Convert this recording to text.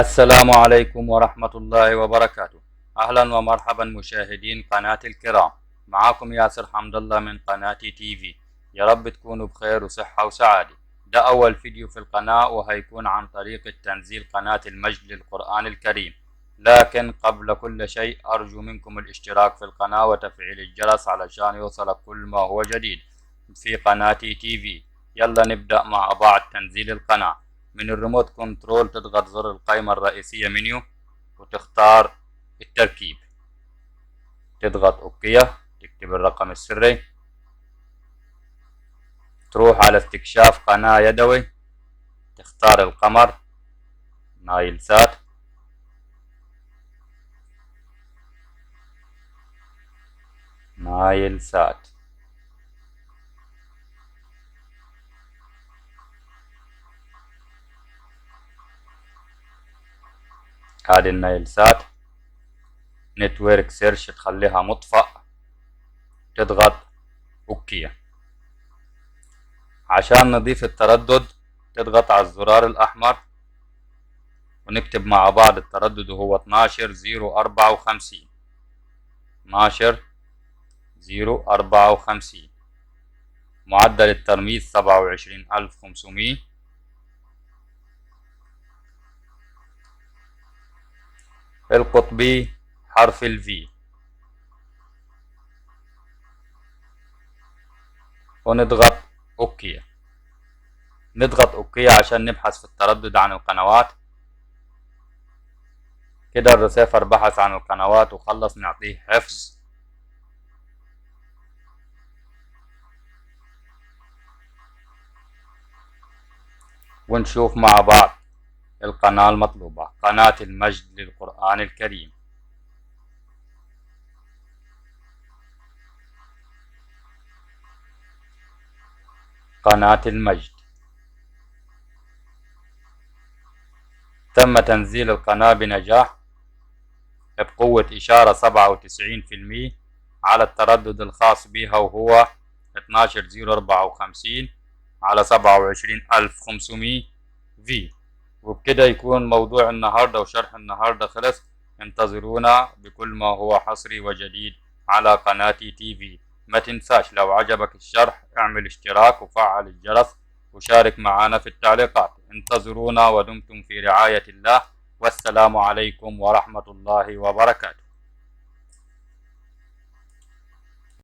السلام عليكم ورحمة الله وبركاته. أهلا ومرحبا مشاهدين قناة الكرام. معكم ياسر حمد الله من قناة تي في. يا رب تكونوا بخير وصحة وسعادة. ده أول فيديو في القناة وهيكون عن طريق تنزيل قناة المجد للقرآن الكريم، لكن قبل كل شيء أرجو منكم الاشتراك في القناة وتفعيل الجرس علشان يوصلك كل ما هو جديد في قناة تي في. يلا نبدأ مع بعض تنزيل القناة. من الريموت كنترول تضغط زر القائمة الرئيسية منيو وتختار التركيب، تضغط اوكي، تكتب الرقم السري، تروح على استكشاف قناة يدوي، تختار القمر نايل سات، نايل سات. هذه النايل سات. نتورك سيرش تخليها مطفأ، تضغط اوكي. عشان نضيف التردد تضغط على الزرار الأحمر ونكتب مع بعض التردد وهو 12054، 12054. معدل الترميز 27500. القطبي حرف V، ونضغط اوكي. نضغط اوكي عشان نبحث في التردد عن القنوات. كده الرسيفر بحث عن القنوات وخلص، نعطيه حفظ. ونشوف مع بعض القناة المطلوبة، قناة المجد للقرآن الكريم. قناة المجد. تم تنزيل القناة بنجاح بقوة إشارة 97% على التردد الخاص بها وهو 12054 على 27500 في. وبكده يكون موضوع النهاردة وشرح النهاردة خلص. انتظرونا بكل ما هو حصري وجديد على قناة تي في. ما تنساش لو عجبك الشرح اعمل اشتراك وفعل الجرس وشارك معنا في التعليقات. انتظرونا ودمتم في رعاية الله، والسلام عليكم ورحمة الله وبركاته.